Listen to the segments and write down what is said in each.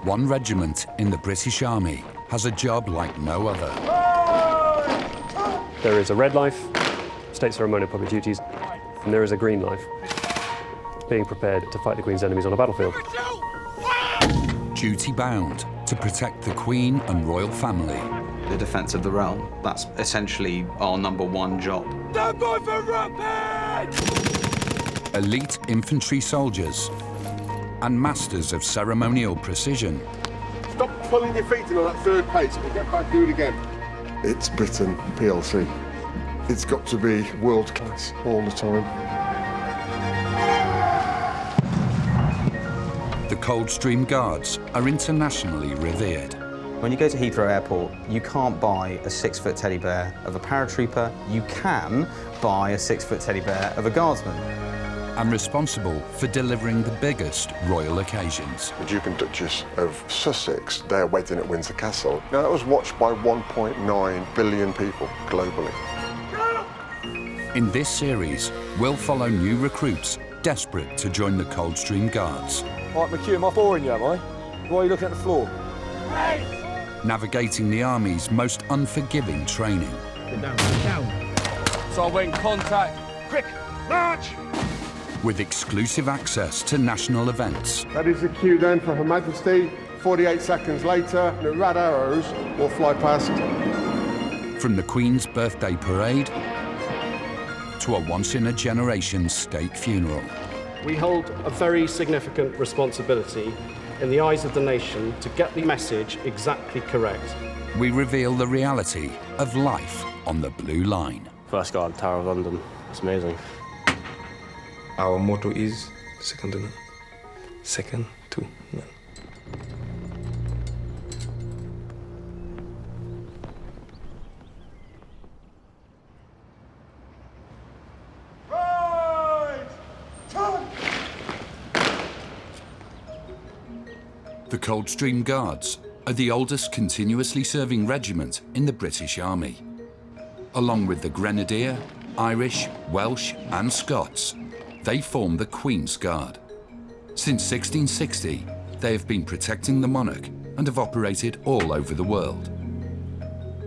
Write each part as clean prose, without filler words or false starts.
One regiment in the British Army has a job like no other. There is a red life, state ceremonial public duties, and there is a green life, being prepared to fight the Queen's enemies on a battlefield. Duty bound to protect the Queen and royal family. The defence of the realm, that's essentially our #1 job. Stand by for rapid! Elite infantry soldiers and masters of ceremonial precision. Stop pulling your feet in on that third pace and get back, do it again. It's Britain PLC. It's got to be world class all the time. The Coldstream Guards are internationally revered. When you go to Heathrow Airport, you can't buy a 6-foot teddy bear of a paratrooper. You can buy a 6-foot teddy bear of a Guardsman. And responsible for delivering the biggest royal occasions. The Duke and Duchess of Sussex, their wedding at Windsor Castle. Now, that was watched by 1.9 billion people globally. In this series, we'll follow new recruits desperate to join the Coldstream Guards. Right, McHugh, am I boring you, am I? Why are you looking at the floor? Navigating the Army's most unforgiving training. Get down. So when contact, quick, march! With exclusive access to national events. That is the cue then for Her Majesty. 48 seconds later, the red arrows will fly past. From the Queen's birthday parade to a once-in-a-generation state funeral. We hold a very significant responsibility in the eyes of the nation to get the message exactly correct. We reveal the reality of life on the Blue Line. First guard, Tower of London. It's amazing. Our motto is second to none. Second to none. The Coldstream Guards are the oldest continuously serving regiment in the British Army. Along with the Grenadier, Irish, Welsh and Scots, they form the Queen's Guard. Since 1660, they have been protecting the monarch and have operated all over the world.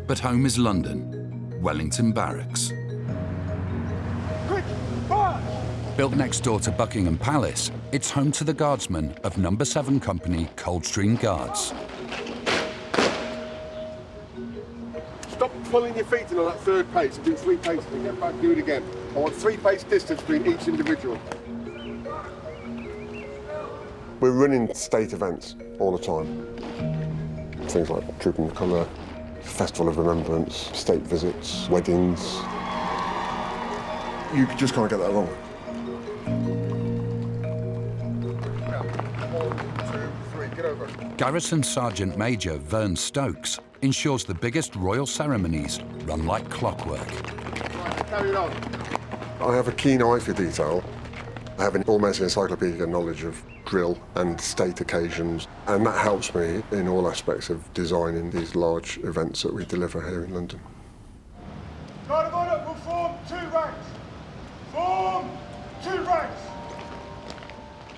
But home is London, Wellington Barracks. Quick, march! Built next door to Buckingham Palace, it's home to the Guardsmen of No. 7 Company Coldstream Guards. Stop pulling your feet in on that third pace and do 3 paces and get back, do it again. I want 3 pace distance between each individual. We're running state events all the time. Things like Trooping the Colour, Festival of Remembrance, state visits, weddings. You just can't get that wrong. 1, 2, 3, get over. Garrison Sergeant Major Vern Stokes ensures the biggest royal ceremonies run like clockwork. Right, carry it on. I have a keen eye for detail. I have an almost encyclopedic knowledge of drill and state occasions, and that helps me in all aspects of designing these large events that we deliver here in London. Guard of honour will form 2 ranks. Form 2 ranks.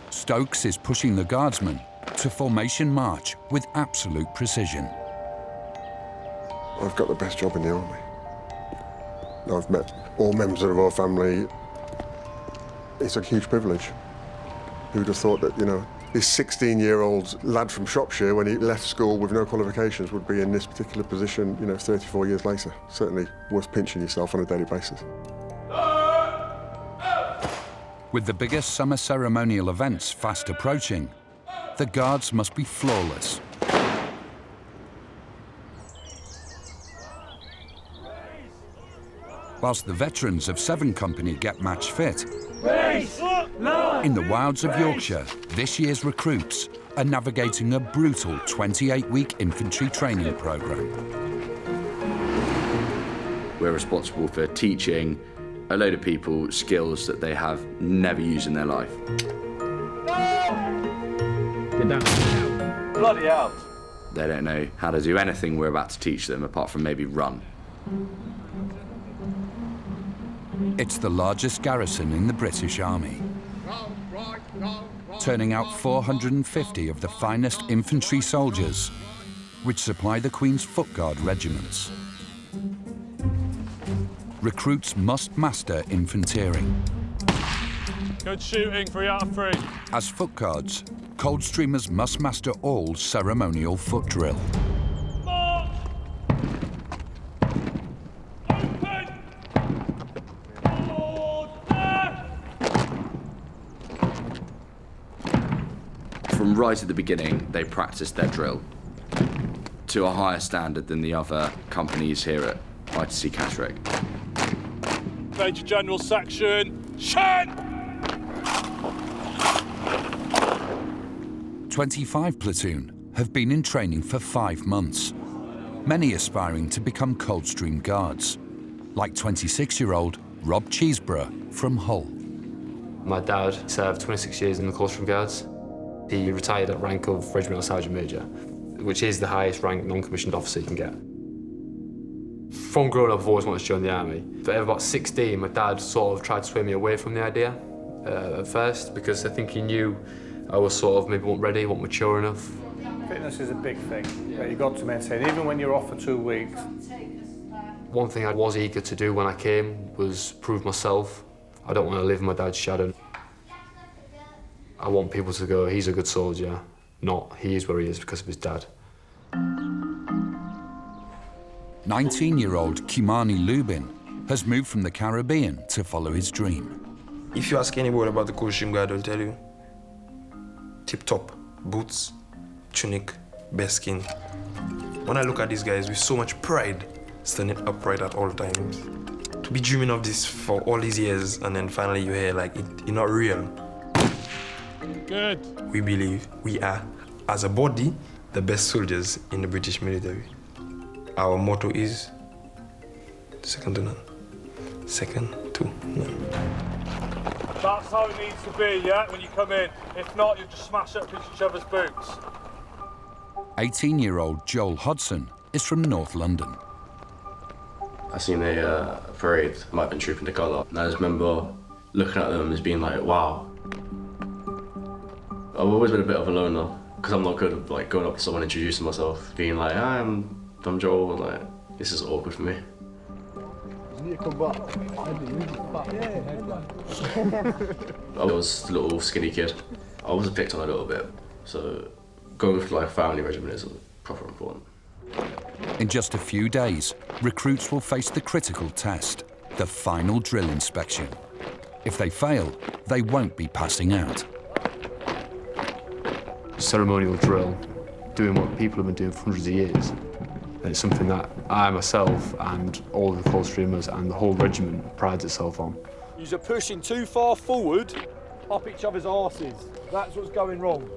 Stokes is pushing the Guardsmen to formation march with absolute precision. I've got the best job in the army. I've met all members of our family. It's a huge privilege. Who'd have thought that, you know, this 16-year-old lad from Shropshire, when he left school with no qualifications, would be in this particular position, you know, 34 years later. Certainly worth pinching yourself on a daily basis. With the biggest summer ceremonial events fast approaching, the Guards must be flawless. Whilst the veterans of 7 Company get match fit, in the wilds of Yorkshire, this year's recruits are navigating a brutal 28-week infantry training programme. We're responsible for teaching a load of people skills that they have never used in their life. Get down. Bloody hell. They don't know how to do anything we're about to teach them apart from maybe run. It's the largest garrison in the British Army. turning out 450 of the finest infantry soldiers, which supply the Queen's Foot Guard regiments. Recruits must master infanteering. Good shooting, 3 out of 3. As Foot Guards, Coldstreamers must master all ceremonial foot drill. March! Open! Order! From right at the beginning, they practiced their drill to a higher standard than the other companies here at ITC Catterick. Major General Section, Shen! 25 platoon have been in training for 5 months, many aspiring to become Coldstream Guards, like 26-year-old Rob Cheeseborough from Hull. My dad served 26 years in the Coldstream Guards. He retired at rank of Regimental Sergeant Major, which is the highest rank non-commissioned officer you can get. From growing up, I've always wanted to join the army. But at about 16, my dad sort of tried to sway me away from the idea at first, because I think he knew I was sort of maybe wasn't ready, wasn't mature enough. Fitness is a big thing that you've got to maintain, even when you're off for 2 weeks. One thing I was eager to do when I came was prove myself. I don't want to live in my dad's shadow. I want people to go, he's a good soldier, not he is where he is because of his dad. 19-year-old Kimani Lubin has moved from the Caribbean to follow his dream. If you ask anybody about the Coldstream Guard, they'll tell you. Tip-top, boots, tunic, bearskin. When I look at these guys with so much pride, standing upright at all times, to be dreaming of this for all these years and then finally you hear like it's not real. Good. We believe we are, as a body, the best soldiers in the British military. Our motto is second to none. Second to none. That's how it needs to be, yeah, when you come in. If not, you'll just smash up each other's boots. 18-year-old Joel Hodson is from North London. I seen a parade, might have been trooping the colour, and I just remember looking at them as being like, wow. I've always been a bit of a loner, because I'm not good at like going up to someone introducing myself, being like, I'm Joel, and like, this is awkward for me. I was a little skinny kid. I was picked on a little bit, so going for like a family regiment is proper important. In just a few days, recruits will face the critical test, the final drill inspection. If they fail, they won't be passing out. Ceremonial drill, doing what people have been doing for hundreds of years. And it's something that I myself and all the Coldstreamers and the whole regiment prides itself on. You're pushing too far forward, up each other's arses. That's what's going wrong.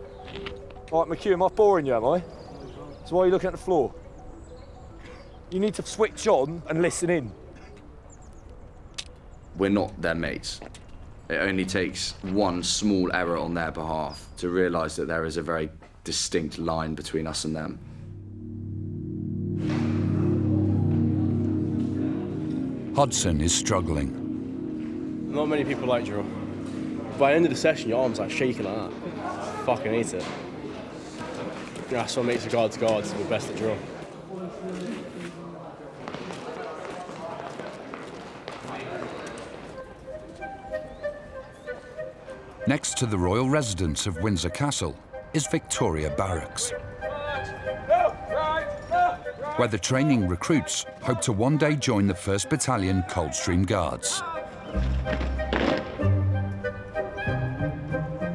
All right, McHugh, am I boring you, am I? So why are you looking at the floor? You need to switch on and listen in. We're not their mates. It only takes one small error on their behalf to realise that there is a very distinct line between us and them. Hodson is struggling. Not many people like drill. By the end of the session, your arms like shaking like that. Fucking hate it. Yeah, that's what makes a guards, we're best at drill. Next to the royal residence of Windsor Castle is Victoria Barracks, where the training recruits hope to one day join the 1st Battalion Coldstream Guards.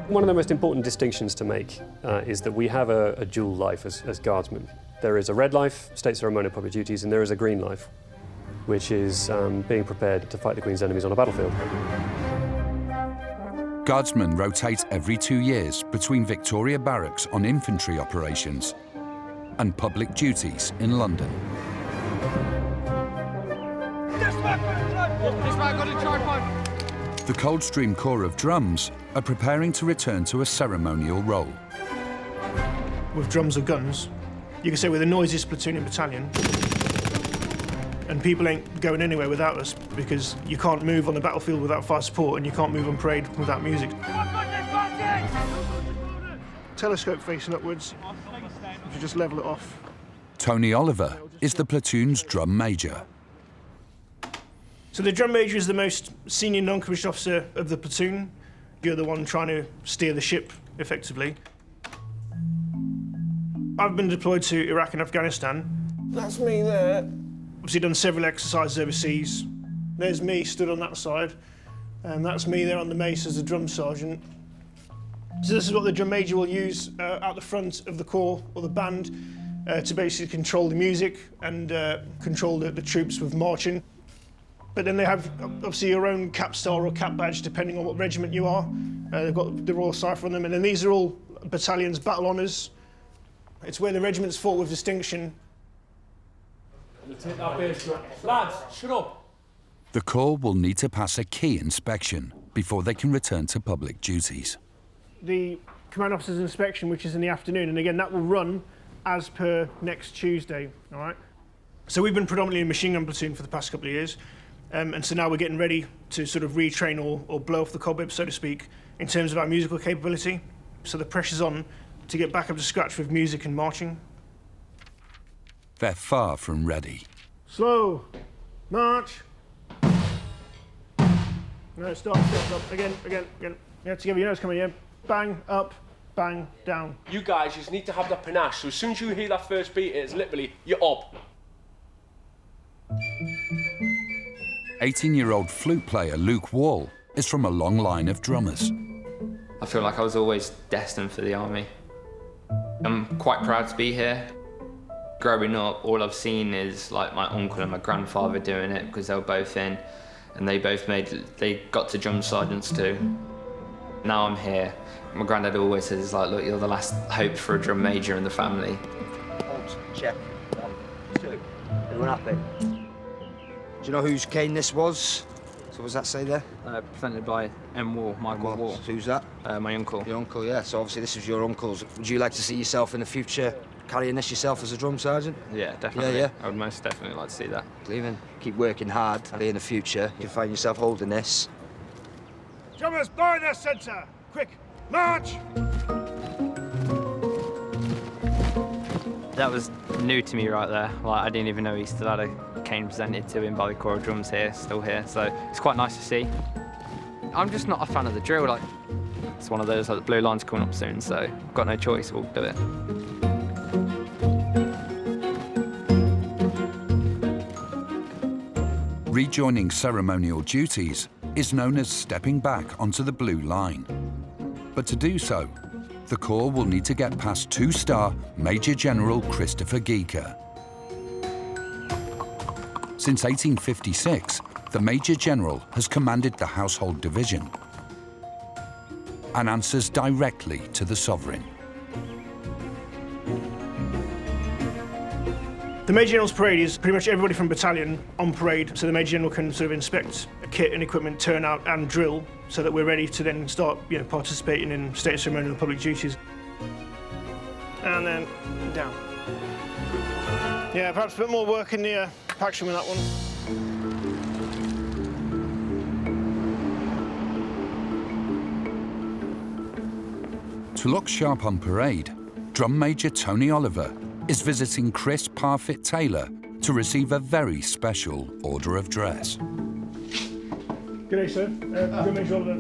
One of the most important distinctions to make is that we have a dual life as guardsmen. There is a red life, state ceremonial public duties, and there is a green life, which is being prepared to fight the Queen's enemies on a battlefield. Guardsmen rotate every 2 years between Victoria Barracks on infantry operations and public duties in London. The Coldstream Corps of Drums are preparing to return to a ceremonial role. With drums or guns, you can say we're the noisiest platoon in battalion, and people ain't going anywhere without us because you can't move on the battlefield without fire support and you can't move on parade without music. telescope facing upwards. You just level it off. Tony Oliver is the platoon's drum major. So the drum major is the most senior non-commissioned officer of the platoon. You're the one trying to steer the ship, effectively. I've been deployed to Iraq and Afghanistan. That's me there. Obviously done several exercises overseas. There's me stood on that side. And that's me there on the mace as a drum sergeant. So this is what the drum major will use out the front of the corps or the band to basically control the music and control the troops with marching. But then they have obviously your own cap star or cap badge depending on what regiment you are. They've got the Royal Cipher on them, and then these are all battalions' battle honours. It's where the regiments fought with distinction. Lads, shut up. The Corps will need to pass a key inspection before they can return to public duties. The command officer's inspection, which is in the afternoon, and again that will run as per next Tuesday. All right. So we've been predominantly a machine gun platoon for the past couple of years, and so now we're getting ready to sort of retrain or blow off the cobwebs, so to speak, in terms of our musical capability. So the pressure's on to get back up to scratch with music and marching. They're far from ready. Slow, march. No, stop, again. Yeah, together, you know it's coming in. Bang, up, bang, down. You guys just need to have that panache, so as soon as you hear that first beat, it's literally, you're up. 18-year-old flute player Luke Wall is from a long line of drummers. I feel like I was always destined for the army. I'm quite proud to be here. Growing up, all I've seen is like my uncle and my grandfather doing it because they were both in, and they got to drum sergeants too. Now I'm here. My granddad always says, like, look, you're the last hope for a drum major in the family. Check. 1, 2. Everyone happy? Do you know whose cane this was? So what does that say there? Presented by Wall, Michael Wall. Who's that? My uncle. Your uncle, yeah. So obviously this is your uncle's. Would you like to see yourself in the future carrying this yourself as a drum sergeant? Yeah, definitely. Yeah. I would most definitely like to see that. Leaving. Keep working hard. In the future, you can find yourself holding this. Drummers, blow in their centre. Quick, march! That was new to me right there. Like, I didn't even know he still had a cane presented to him by the Corps of Drums still here. So it's quite nice to see. I'm just not a fan of the drill. Like, it's one of those, like, the blue line's coming up soon, so I've got no choice, we'll do it. Rejoining ceremonial duties is known as stepping back onto the blue line. But to do so, the Corps will need to get past 2-star Major General Christopher Geeker. Since 1856, the Major General has commanded the Household Division and answers directly to the Sovereign. The Major General's parade is pretty much everybody from battalion on parade, so the Major General can sort of inspect kit and equipment, turnout and drill, so that we're ready to then start, participating in state ceremonial and public duties. And then down. Yeah, perhaps a bit more work in the action with that one. To look sharp on parade, Drum Major Tony Oliver is visiting Chris Parfitt Taylor to receive a very special order of dress. G'day, sir. Drum Major Oliver.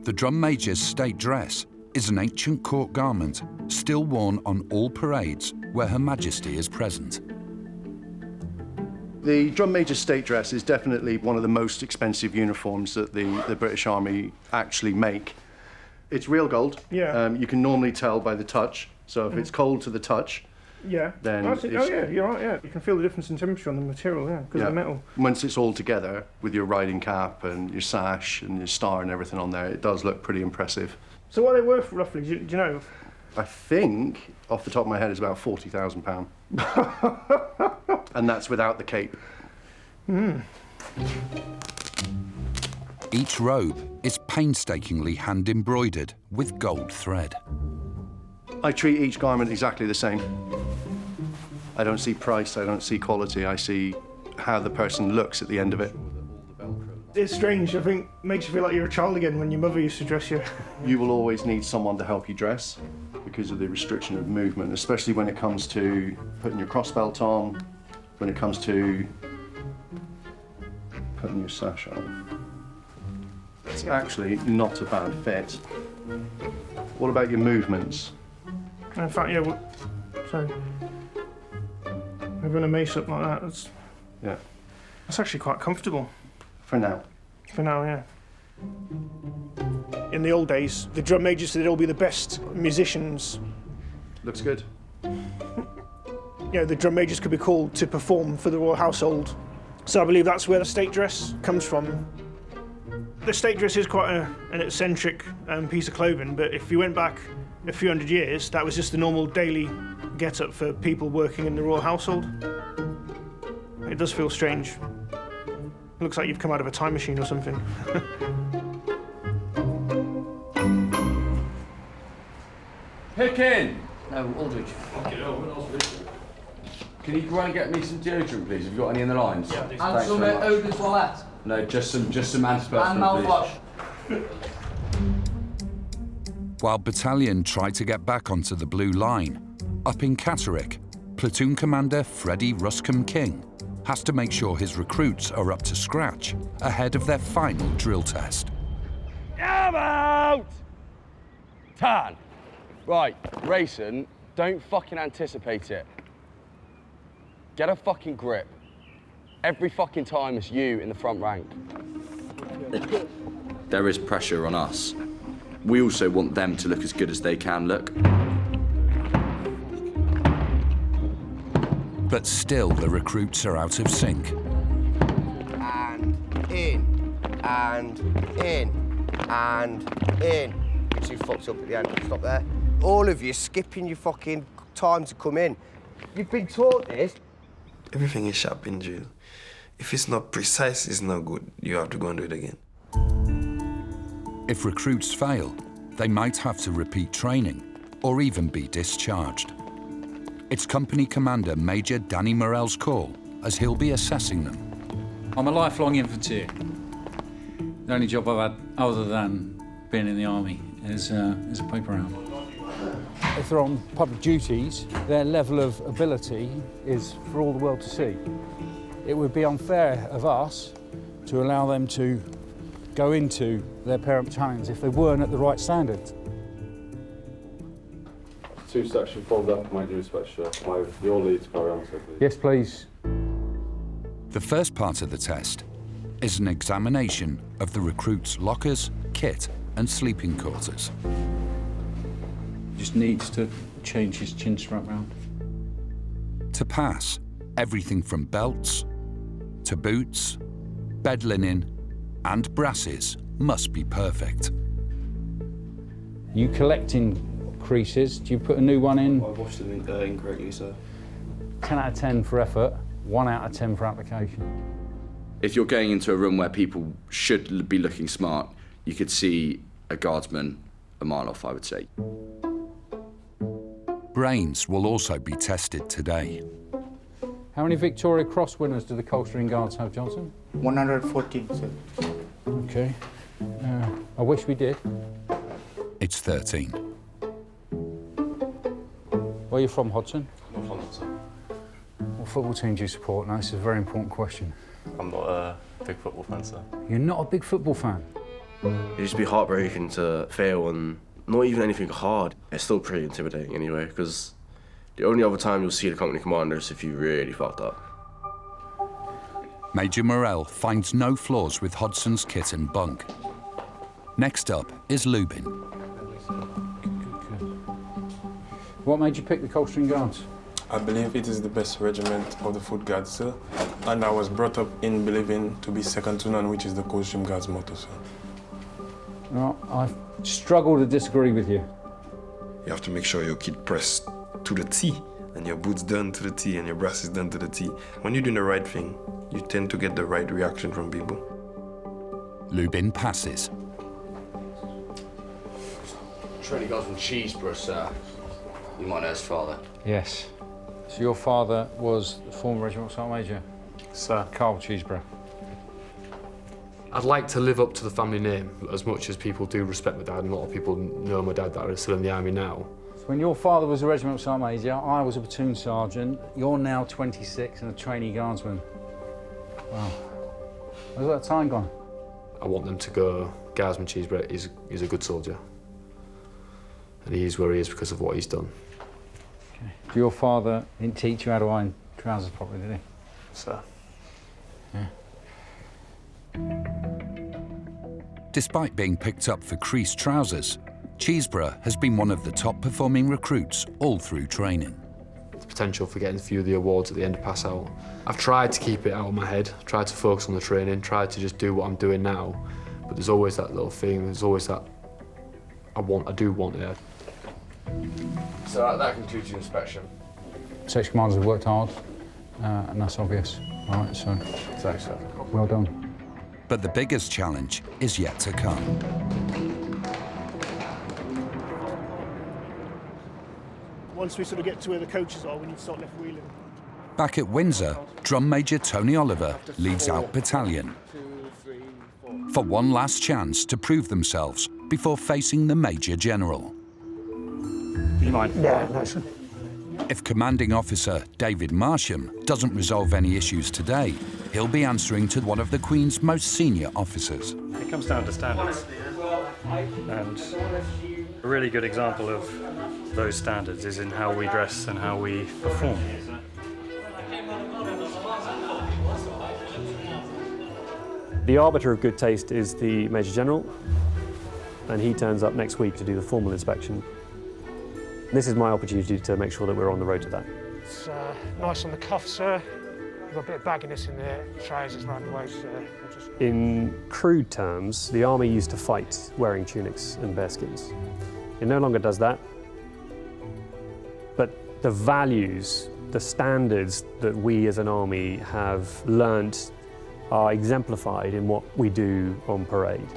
The Drum Major's state dress is an ancient court garment still worn on all parades where Her Majesty is present. The Drum Major's state dress is definitely one of the most expensive uniforms that the British Army actually make. It's real gold. Yeah. You can normally tell by the touch. So if it's cold to the touch, then oh yeah, you're right. Yeah, you can feel the difference in temperature on the material, because of the metal. Once it's all together with your riding cap and your sash and your star and everything on there, it does look pretty impressive. So what are they worth roughly? Do you know? I think, off the top of my head, it's about £40,000, and that's without the cape. Each robe is painstakingly hand-embroidered with gold thread. I treat each garment exactly the same. I don't see price, I don't see quality, I see how the person looks at the end of it. It's strange. I think it makes you feel like you're a child again when your mother used to dress you. You will always need someone to help you dress because of the restriction of movement, especially when it comes to putting your crossbelt on, when it comes to putting your sash on. It's actually not a bad fit. What about your movements? In fact, yeah, so having a mace up like that, that's actually quite comfortable. For now. For now, yeah. In the old days, the drum majors said they'd all be the best musicians. Looks good. You know, the drum majors could be called to perform for the royal household. So I believe that's where the state dress comes from. The state dress is quite an eccentric piece of clothing, but if you went back a few hundred years, that was just the normal daily get-up for people working in the royal household. It does feel strange. It looks like you've come out of a time machine or something. Pickin! No, Aldridge. Can you run and get me some deodorant, please? Have you got any in the lines? Yeah, and some eau de toilette. No, just some antiperspirant, And mouthwash. While Battalion try to get back onto the blue line, up in Catterick, Platoon Commander Freddie Ruscombe King has to make sure his recruits are up to scratch ahead of their final drill test. I'm out! Tan. Right, racing, don't fucking anticipate it. Get a fucking grip. Every fucking time it's you in the front rank. There is pressure on us. We also want them to look as good as they can look. But still, the recruits are out of sync. And in, and in, and in. You two fucked up at the end. Stop there. All of you skipping your fucking time to come in. You've been taught this. Everything is sharp in drill. If it's not precise, it's not good. You have to go and do it again. If recruits fail, they might have to repeat training or even be discharged. It's Company Commander Major Danny Morell's call, as he'll be assessing them. I'm a lifelong infantry. The only job I've had other than being in the army is a paper round. If they're on public duties, their level of ability is for all the world to see. It would be unfair of us to allow them to go into their parent battalions if they weren't at the right standards. Two section formed up, my due respect, sir. Your lead to carry on, sir, please. Yes, please. The first part of the test is an examination of the recruits' lockers, kit and sleeping quarters. Just needs to change his chin strap round. To pass, everything from belts to boots, bed linen and brasses must be perfect. You collecting creases, do you put a new one in? I washed them incorrectly, sir. 10 out of 10 for effort, 1 out of 10 for application. If you're going into a room where people should be looking smart, you could see a guardsman a mile off, I would say. Brains will also be tested today. How many Victoria Cross winners do the Coldstream Guards have, Johnson? 114, sir. OK. I wish we did. It's 13. Where are you from, Hodson? North London, sir. What football team do you support? Now, this is a very important question. I'm not a big football fan, sir. You're not a big football fan? It'd just be heartbreaking to fail and not even anything hard. It's still pretty intimidating anyway, because the only other time you'll see the company commander is if you really fucked up. Major Morell finds no flaws with Hodson's kit and bunk. Next up is Lubin. What made you pick the Coldstream Guards? I believe it is the best regiment of the Foot Guards, sir. And I was brought up in believing to be second to none, which is the Coldstream Guards motto, sir. Well, I struggle to disagree with you. You have to make sure your kit pressed to the T, and your boots done to the T, and your brass is done to the T. When you're doing the right thing, you tend to get the right reaction from people. Lubin passes. Training guys from Cheeseborough, sir. You might know his father. Yes. So your father was the former regimental sergeant major? Sir. Carl Cheeseborough. I'd like to live up to the family name as much as people do respect my dad, and a lot of people know my dad that are still in the army now. When your father was a regimental sergeant major, I was a platoon sergeant. You're now 26 and a trainee guardsman. Wow. Where's that time gone? I want them to go, Guardsman Cheesebread is a good soldier. And he is where he is because of what he's done. Okay. Your father didn't teach you how to iron trousers properly, did he? Sir. Yeah. Despite being picked up for creased trousers, Cheeseborough has been one of the top performing recruits all through training. The potential for getting a few of the awards at the end of pass out. I've tried to keep it out of my head, tried to focus on the training, tried to just do what I'm doing now, but there's always that little thing, there's always that I do want it. So that concludes your inspection. Section commanders have worked hard, and that's obvious. All right, so Thanks, sir. Well done. But the biggest challenge is yet to come. Once we sort of get to where the coaches are, we need to start left wheeling. Back at Windsor, Drum Major Tony Oliver leads out battalion for one last chance to prove themselves before facing the Major General. You mind? Yeah, nice one. If Commanding Officer David Marsham doesn't resolve any issues today, he'll be answering to one of the Queen's most senior officers. It comes down to standards. And a really good example of those standards is in how we dress and how we perform. The arbiter of good taste is the Major General, and he turns up next week to do the formal inspection. This is my opportunity to make sure that we're on the road to that. It's nice on the cuff, sir. You've got a bit of bagginess in the trousers round the waist, sir. In crude terms, the army used to fight wearing tunics and bearskins. It no longer does that. But the values, the standards that we as an army have learnt are exemplified in what we do on parade.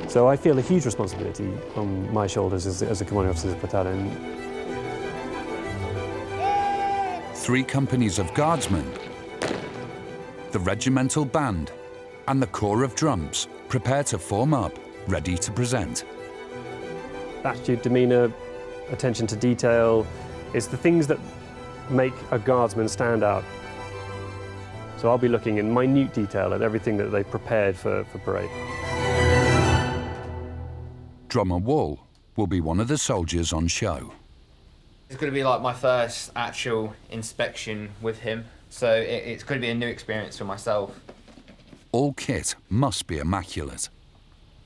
So I feel a huge responsibility on my shoulders as a commanding officer of the battalion. 3 companies of guardsmen, the regimental band, and the corps of drums prepare to form up, ready to present. Attitude, demeanour, attention to detail, it's the things that make a guardsman stand out. So I'll be looking in minute detail at everything that they've prepared for parade. Drummer Wall will be one of the soldiers on show. It's going to be like my first actual inspection with him, so it's going to be a new experience for myself. All kit must be immaculate.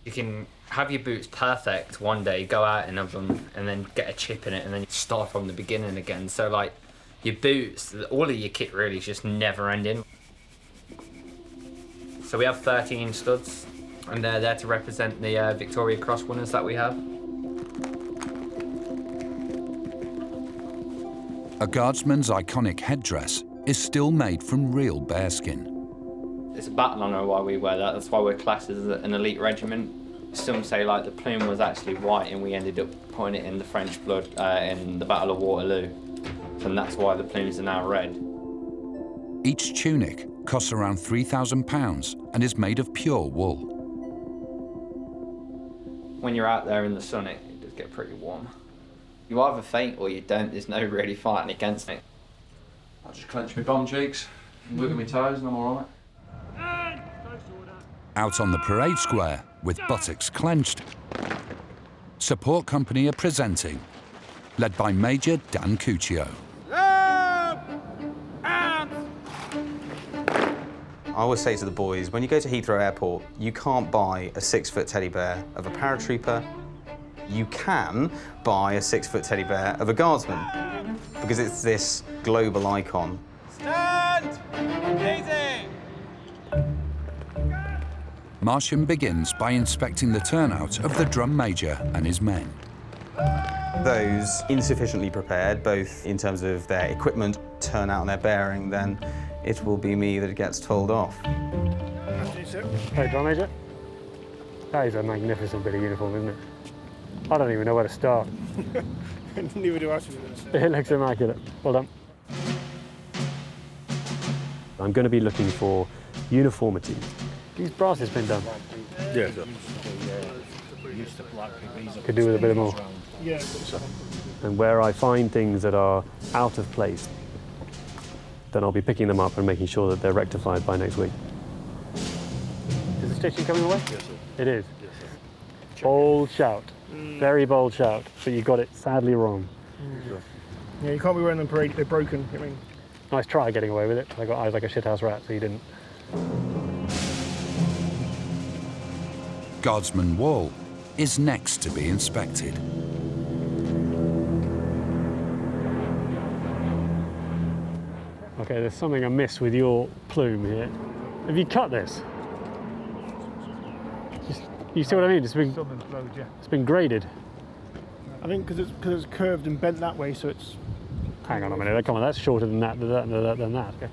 You can have your boots perfect one day, go out and have them, and then get a chip in it, and then start from the beginning again. So like your boots, all of your kit really is just never ending. So we have 13 studs, and they're there to represent the Victoria Cross winners that we have. A guardsman's iconic headdress is still made from real bearskin. It's a battle honour why we wear that. That's why we're classed as an elite regiment. Some say like the plume was actually white and we ended up putting it in the French blood in the Battle of Waterloo. And that's why the plumes are now red. Each tunic costs around £3,000 and is made of pure wool. When you're out there in the sun, it does get pretty warm. You either faint or you don't. There's no really fighting against it. I just clench my bum cheeks and wiggle my toes and I'm all right. Out on the parade square with buttocks clenched, support company are presenting, led by Major Dan Cuccio. I always say to the boys, when you go to Heathrow Airport, you can't buy a 6-foot teddy bear of a paratrooper. You can buy a 6-foot teddy bear of a guardsman because it's this global icon. Stand! Easy! Marsham begins by inspecting the turnout of the drum major and his men. Those insufficiently prepared, both in terms of their equipment, turnout and their bearing, then it will be me that gets told off. Hey, Drum Major. That is a magnificent bit of uniform, isn't it? I don't even know where to start. Neither do I. It looks immaculate. Well done. I'm going to be looking for uniformity. These brass has been done. Yeah, sir. Could do with a bit more. Yeah. And where I find things that are out of place, then I'll be picking them up and making sure that they're rectified by next week. Is the stitching coming away? Yes, sir. It is. Yes, sir. Bold shout. Very bold shout, but you got it sadly wrong. Yeah, you can't be wearing them parade, they're broken. I mean, Nice try getting away with it. I got eyes like a shithouse rat, so you didn't. Guardsman Wall is next to be inspected. Okay, there's something amiss with your plume here. Have you cut this? You see what I mean? It's been graded. I think because it's curved and bent that way, so it's... Hang on a minute, come on, that's shorter than that, than that. Okay.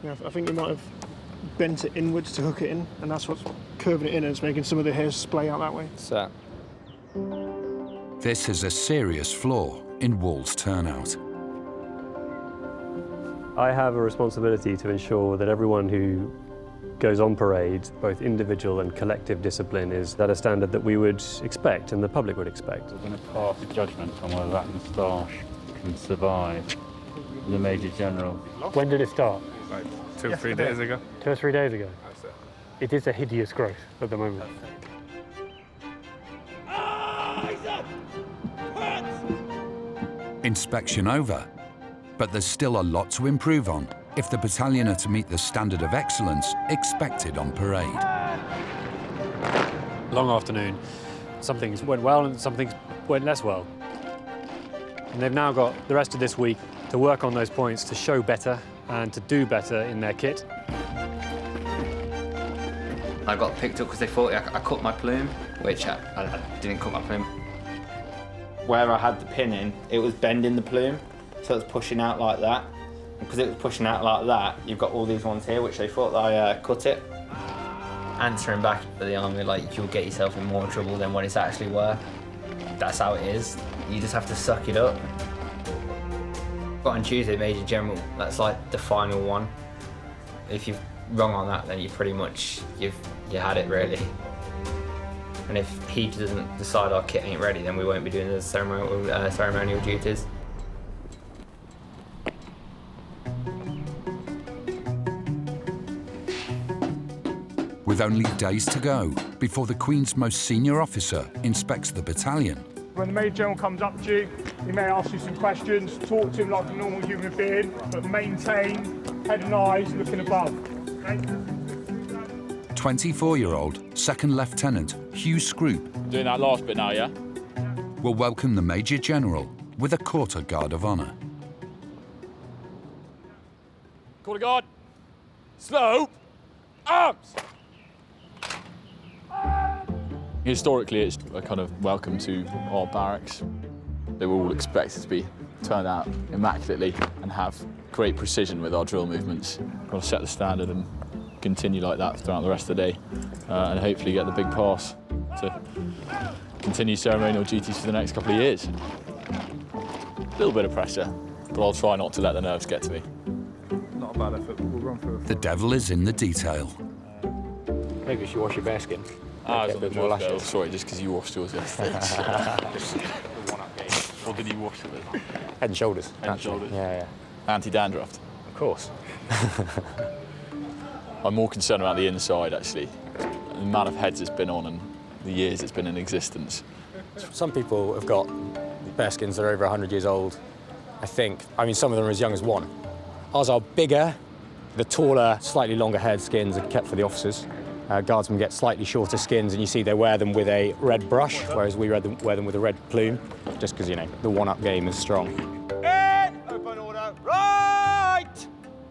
Yeah, I think you might have bent it inwards to hook it in, and that's what's curving it in, and it's making some of the hairs splay out that way. So. This is a serious flaw in Wall's turnout. I have a responsibility to ensure that everyone who goes on parade, both individual and collective discipline, is at a standard that we would expect and the public would expect. We're going to pass judgment on whether that moustache can survive the Major General. When did it start? Like 2 or 3 days ago. 2 or 3 days ago. It is a hideous growth at the moment. Inspection over, but there's still a lot to improve on if the battalion are to meet the standard of excellence expected on parade. Long afternoon. Some things went well and some things went less well. And they've now got the rest of this week to work on those points, to show better and to do better in their kit. I got picked up because they thought I cut my plume, which I didn't cut my plume. Where I had the pin in, it was bending the plume, so it was pushing out like that. And because it was pushing out like that, you've got all these ones here, which they thought I cut it. Answering back to the army, like, you'll get yourself in more trouble than what it's actually worth. That's how it is. You just have to suck it up. Got on Tuesday, Major General, that's like the final one. If you've wrong on that, then you pretty much, you had it really. And if he doesn't decide our kit ain't ready, then we won't be doing the ceremonial duties. With only days to go before the Queen's most senior officer inspects the battalion. When the Major General comes up to you, he may ask you some questions, talk to him like a normal human being, but maintain head and eyes looking above. Okay? 24-year-old Second Lieutenant Hugh Scroop Doing that last bit now, yeah? will welcome the Major General with a quarter guard of honour. Quarter guard. Slope. Arms. Historically, it's a kind of welcome to our barracks. They were all expected to be turned out immaculately and have great precision with our drill movements. We've got to set the standard and continue like that throughout the rest of the day and hopefully get the big pass to continue ceremonial duties for the next couple of years. A little bit of pressure, but I'll try not to let the nerves get to me. Not a bad effort, but we'll run through it. The devil is in the detail. Maybe you should wash your bare skin. I was on the drill scale. Sorry, just because you washed yours yesterday. What did you wash it with? Head and shoulders. Head and shoulders? Yeah. Anti-dandruff? Of course. I'm more concerned about the inside, actually. The amount of heads it's been on and the years it's been in existence. Some people have got bare skins that are over 100 years old, I think. I mean, some of them are as young as 1. Ours are bigger. The taller, slightly longer haired skins are kept for the officers. Guardsmen get slightly shorter skins, and you see they wear them with a red brush, whereas we wear them with a red plume, just because, you know, the one-up game is strong. In, open order, right,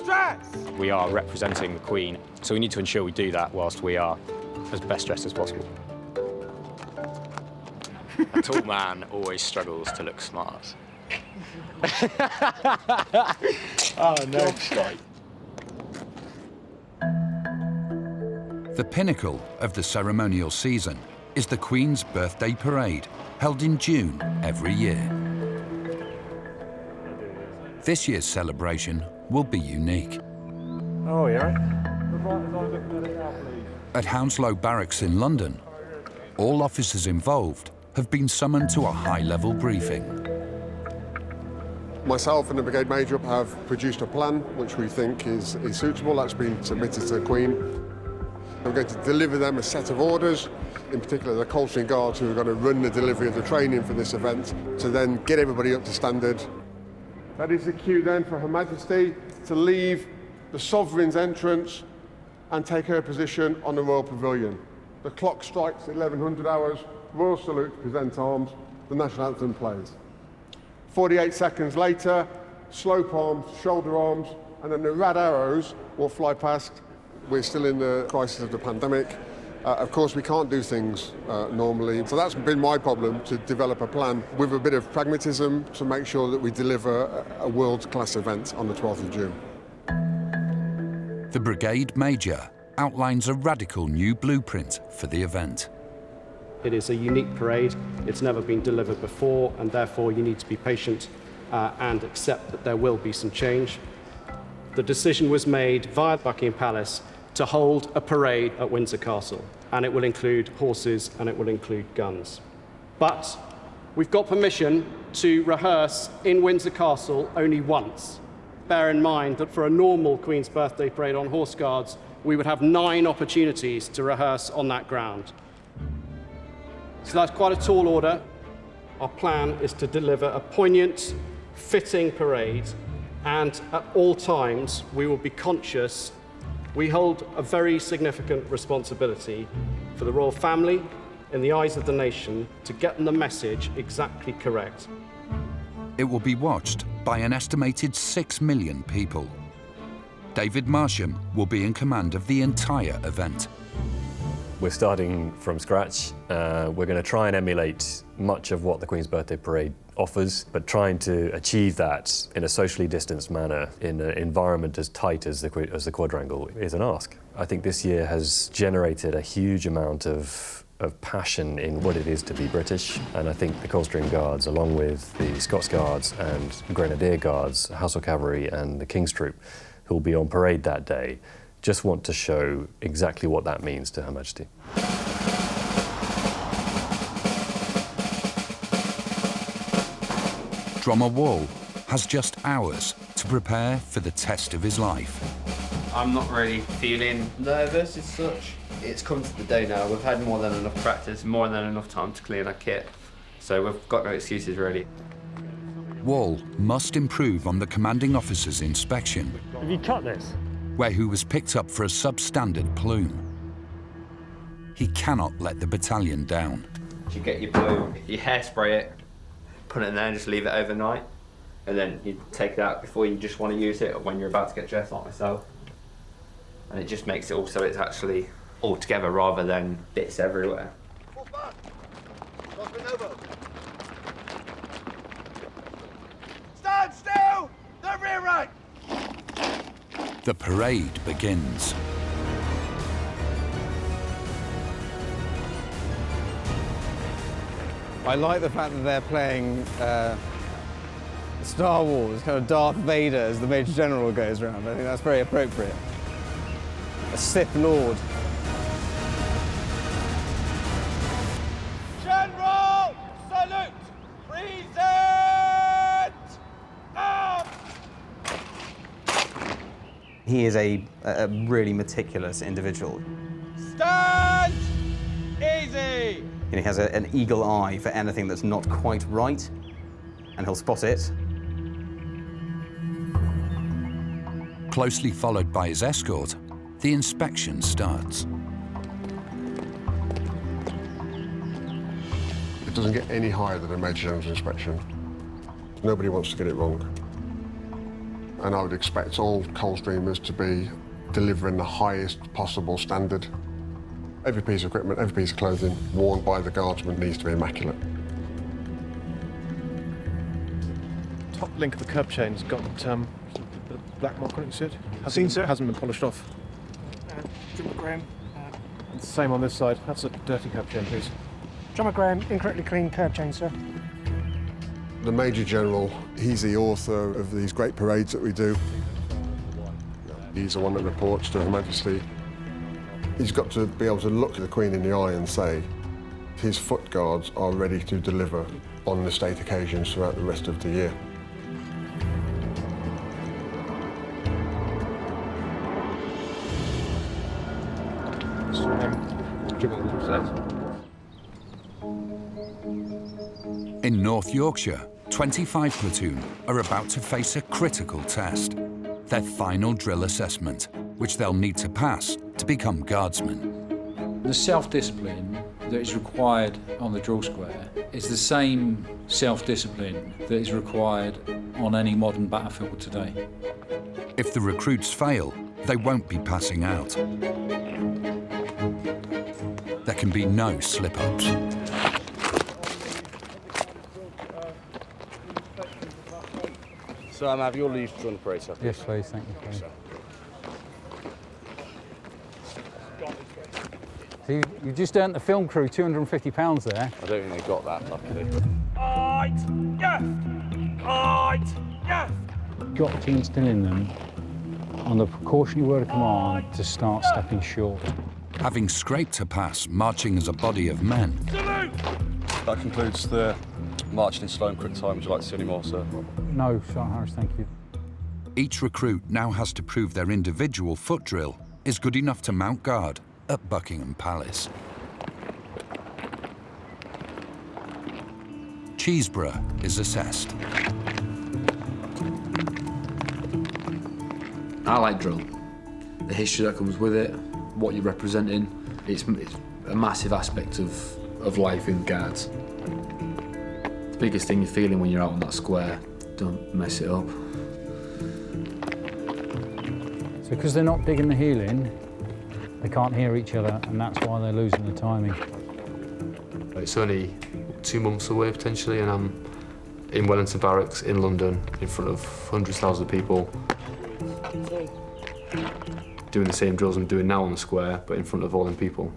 dress! We are representing the Queen, so we need to ensure we do that whilst we are as best dressed as possible. A tall man always struggles to look smart. Oh, no. The pinnacle of the ceremonial season is the Queen's Birthday Parade, held in June every year. This year's celebration will be unique. Oh, you right? At Hounslow Barracks in London, all officers involved have been summoned to a high-level briefing. Myself and the Brigade Major have produced a plan which we think is suitable. That's been submitted to the Queen. I'm going to deliver them a set of orders, in particular the Coldstream Guards, who are going to run the delivery of the training for this event, to then get everybody up to standard. That is the cue then for Her Majesty to leave the Sovereign's entrance and take her position on the Royal Pavilion. The clock strikes 1100 hours, Royal Salute, present arms, the National Anthem plays. 48 seconds later, slope arms, shoulder arms, and then the rad arrows will fly past. We're still in the crisis of the pandemic. Of course, we can't do things normally. So that's been my problem, to develop a plan with a bit of pragmatism to make sure that we deliver a world-class event on the 12th of June. The Brigade Major outlines a radical new blueprint for the event. It is a unique parade. It's never been delivered before, and therefore you need to be patient and accept that there will be some change. The decision was made via Buckingham Palace to hold a parade at Windsor Castle, and it will include horses and it will include guns. But we've got permission to rehearse in Windsor Castle only once. Bear in mind that for a normal Queen's Birthday Parade on Horse Guards, we would have 9 opportunities to rehearse on that ground. So that's quite a tall order. Our plan is to deliver a poignant, fitting parade, and at all times we will be conscious we hold a very significant responsibility for the royal family, in the eyes of the nation, to get the message exactly correct. It will be watched by an estimated 6 million people. David Marsham will be in command of the entire event. We're starting from scratch. We're going to try and emulate much of what the Queen's Birthday Parade offers, but trying to achieve that in a socially distanced manner in an environment as tight as the quadrangle is an ask. I think this year has generated a huge amount of passion in what it is to be British, and I think the Coldstream Guards, along with the Scots Guards and Grenadier Guards, Household Cavalry and the King's Troop, who will be on parade that day, just want to show exactly what that means to Her Majesty. Drummer Wall has just hours to prepare for the test of his life. I'm not really feeling nervous as such. It's come to the day now. We've had more than enough practice, more than enough time to clean our kit. So we've got no excuses, really. Wall must improve on the commanding officer's inspection. Have you cut this? Where he was picked up for a substandard plume. He cannot let the battalion down. You get your plume, you hairspray it, put it in there and just leave it overnight. And then you take it out before you just want to use it, or when you're about to get dressed like myself. And it just makes it all so it's actually all together rather than bits everywhere. Stand still! The rear rank! The parade begins. I like the fact that they're playing Star Wars, kind of Darth Vader as the Major General goes around. I think that's very appropriate. A Sith Lord. General! Salute! Present! Arms! He is a really meticulous individual. Stand! Easy! And he has an eagle eye for anything that's not quite right, and he'll spot it. Closely followed by his escort, the inspection starts. It doesn't get any higher than a Major General's inspection. Nobody wants to get it wrong. And I would expect all Coldstreamers to be delivering the highest possible standard. Every piece of equipment, every piece of clothing worn by the Guardsmen needs to be immaculate. Top link of the curb chain's got the black mark on it, you said? Seen, sir. Hasn't been polished off. Drummer Graham. It's the same on this side. That's a dirty curb chain, please. Drummer Graham, incorrectly clean curb chain, sir. The Major General, he's the author of these great parades that we do. He's the one that reports to Her Majesty. He's got to be able to look the Queen in the eye and say his foot guards are ready to deliver on the state occasions throughout the rest of the year. In North Yorkshire, 25 Platoon are about to face a critical test, their final drill assessment, which they'll need to pass to become Guardsmen. The self-discipline that is required on the drill square is the same self-discipline that is required on any modern battlefield today. If the recruits fail, they won't be passing out. There can be no slip-ups. So I have your leave to join the parade, sir. Yes, please, thank you. Yes, sir. So you just earned the film crew £250 there. I don't think they got that, luckily. Right, yes! Right, yes! Got to instill in them, on the precautionary word of command, to start stepping short. Having scraped a pass, marching as a body of men. That concludes the marching in slow and quick time. Would you like to see any more, sir? No, Sergeant Harris, thank you. Each recruit now has to prove their individual foot drill is good enough to mount guard at Buckingham Palace. Cheeseborough is assessed. I like drill. The history that comes with it, what you're representing, it's a massive aspect of life in Guards. The biggest thing you're feeling when you're out on that square, don't mess it up. So because they're not digging the heel in, they can't hear each other, and that's why they're losing the timing. It's only 2 months away potentially, and I'm in Wellington Barracks in London in front of hundreds of thousands of people, doing the same drills I'm doing now on the square, but in front of all them people.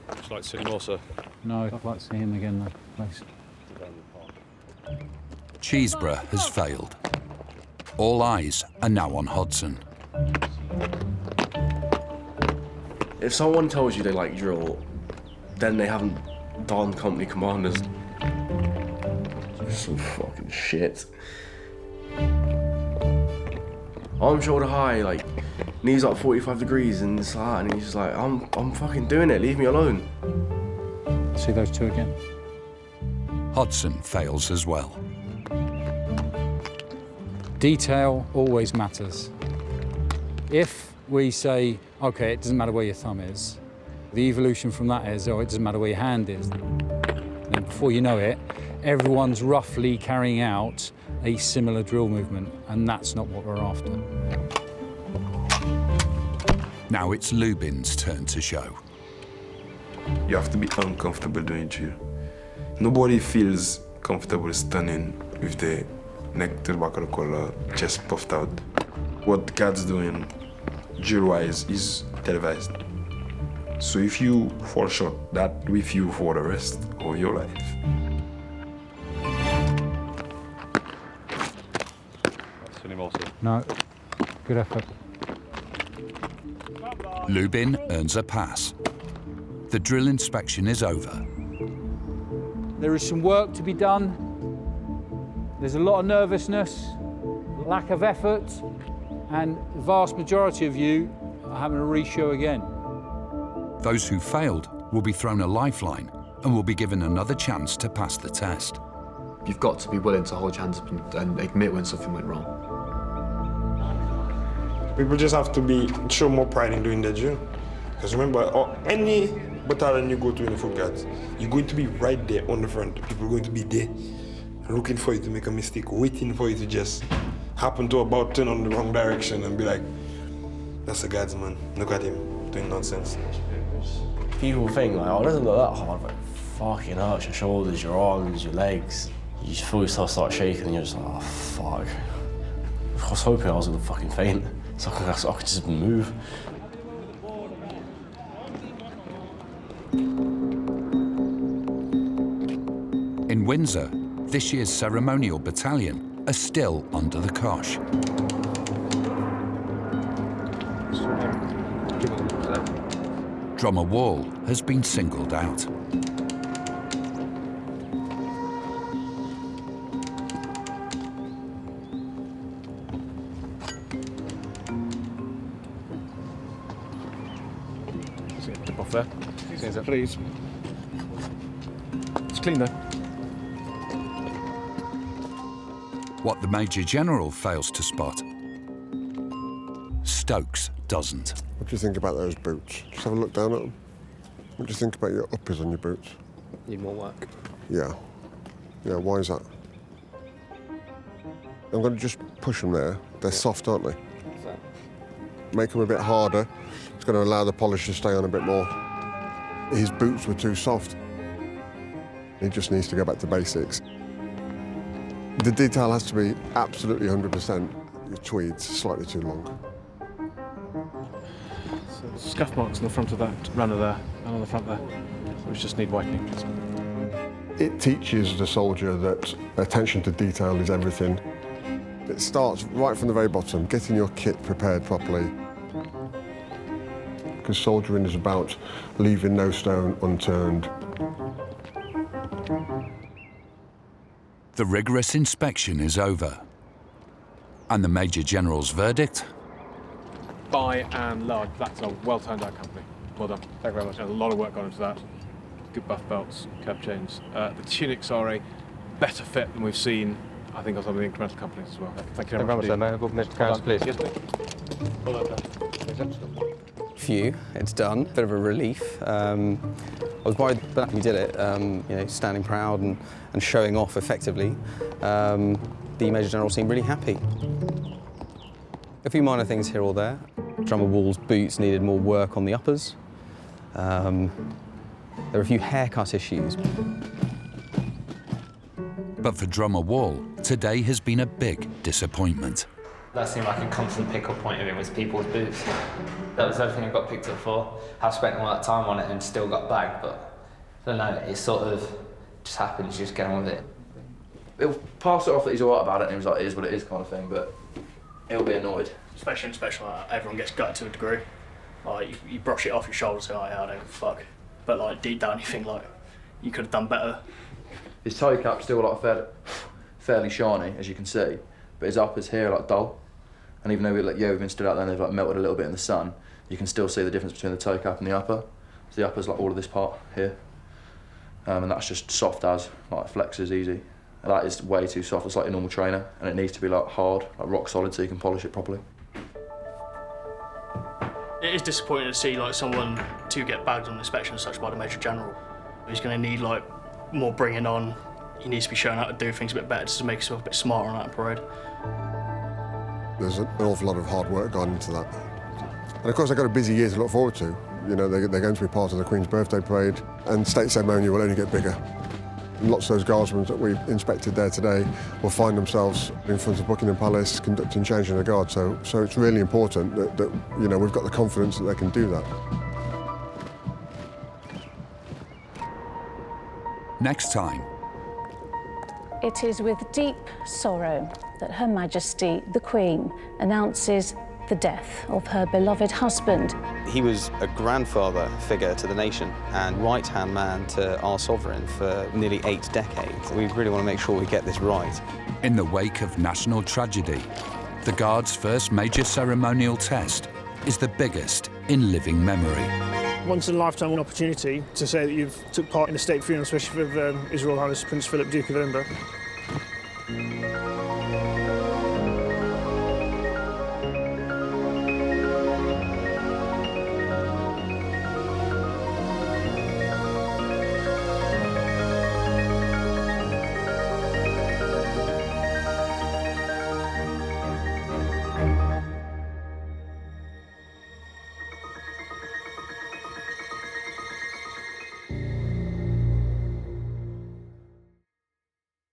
Would you like to see any more, sir? No, I'd like to see him again, though, please. Cheeseborough has failed. All eyes are now on Hodson. If someone tells you they like drill, then they haven't done company commanders. Some fucking shit. Arm shoulder high, like knees up 45 degrees and it's like, and he's just like, I'm fucking doing it, leave me alone. See those two again. Hodson fails as well. Detail always matters. If we say, OK, it doesn't matter where your thumb is, the evolution from that is, oh, it doesn't matter where your hand is. And before you know it, everyone's roughly carrying out a similar drill movement, and that's not what we're after. Now it's Lubin's turn to show. You have to be uncomfortable doing drill. Nobody feels comfortable standing with the neck to the back of the collar, chest puffed out. What Guards doing drill-wise is televised. So if you fall short, that with you for the rest of your life. Any more, sir? No. Good effort. Lubin earns a pass. The drill inspection is over. There is some work to be done. There's a lot of nervousness, lack of effort, and the vast majority of you are having a re-show again. Those who failed will be thrown a lifeline and will be given another chance to pass the test. You've got to be willing to hold your hands up and admit when something went wrong. People just have to show more pride in doing their drill. Because remember, any battalion you go to in the Foot Guards, you're going to be right there on the front. People are going to be there, looking for you to make a mistake, waiting for you to just happen to about turn on the wrong direction and be like, that's a Guardsman, look at him, doing nonsense. People think like, oh, it doesn't look that hard, but fucking hurts your shoulders, your arms, your legs. You just feel yourself start shaking and you're just like, oh, fuck. I was hoping I was gonna fucking faint, so I could just move. In Windsor, this year's ceremonial battalion are still under the cosh. Drummer Wall has been singled out. Tip off there. Please. It's clean though. What the Major General fails to spot, Stokes doesn't. What do you think about those boots? Just have a look down at them. What do you think about your uppers on your boots? Need more work. Yeah. Yeah, why is that? I'm going to just push them there. They're soft, aren't they? Make them a bit harder. It's going to allow the polish to stay on a bit more. His boots were too soft. He just needs to go back to basics. The detail has to be absolutely 100%. Your tweed's slightly too long. So scuff marks on the front of that runner there and on the front there, which just need whitening. It teaches the soldier that attention to detail is everything. It starts right from the very bottom, getting your kit prepared properly. Because soldiering is about leaving no stone unturned. The rigorous inspection is over. And the Major General's verdict? By and large, that's a well-turned-out company. Well done. Thank you very much. There's a lot of work gone into that. Good buff belts, curb chains. The tunics are a better fit than we've seen, I think, on some of the incremental companies as well. Thank you very much. May I go, Mr. Carroll, please? Yes, please. Well done. Phew, it's done. Bit of a relief. I was worried, but we did it. You know, standing proud and showing off effectively. The Major General seemed really happy. A few minor things here or there. Drummer Wall's boots needed more work on the uppers. There were a few haircut issues. But for Drummer Wall, today has been a big disappointment. That seemed like a constant pick-up point of it was people's boots. That was everything I got picked up for. I spent all that time on it and still got bagged, but I don't know, it sort of just happens, you just get on with it. He'll pass it off that he's all right about it and he was like, it is what it is kind of thing, but he'll be annoyed. Especially in special, like, everyone gets gutted to a degree. Like, you brush it off your shoulders and like, I don't give a fuck. But like, deep down you think like, you could have done better. His toe cap's still like fairly shiny, as you can see, but his uppers here are like dull. And even though we've been stood out there and they've like melted a little bit in the sun, you can still see the difference between the toe cap and the upper. So the upper's like all of this part here. And that's just soft as, like flexes easy. And that is way too soft, it's like a normal trainer, and it needs to be like hard, like rock solid so you can polish it properly. It is disappointing to see like someone to get bagged on inspection as such by the Major General. He's going to need like more bringing on. He needs to be shown how to do things a bit better just to make himself a bit smarter on that parade. There's an awful lot of hard work gone into that. And of course they've got a busy year to look forward to. You know, they're going to be part of the Queen's birthday parade, and state ceremonial will only get bigger. And lots of those guardsmen that we inspected there today will find themselves in front of Buckingham Palace conducting changing the guard. So it's really important that you know, we've got the confidence that they can do that. Next time. It is with deep sorrow that Her Majesty, the Queen, announces the death of her beloved husband. He was a grandfather figure to the nation and right-hand man to our sovereign for nearly 8 decades. We really want to make sure we get this right. In the wake of national tragedy, the Guards' first major ceremonial test is the biggest in living memory. Once in a lifetime opportunity to say that you've took part in a state funeral, especially with His Royal Highness Prince Philip, Duke of Edinburgh.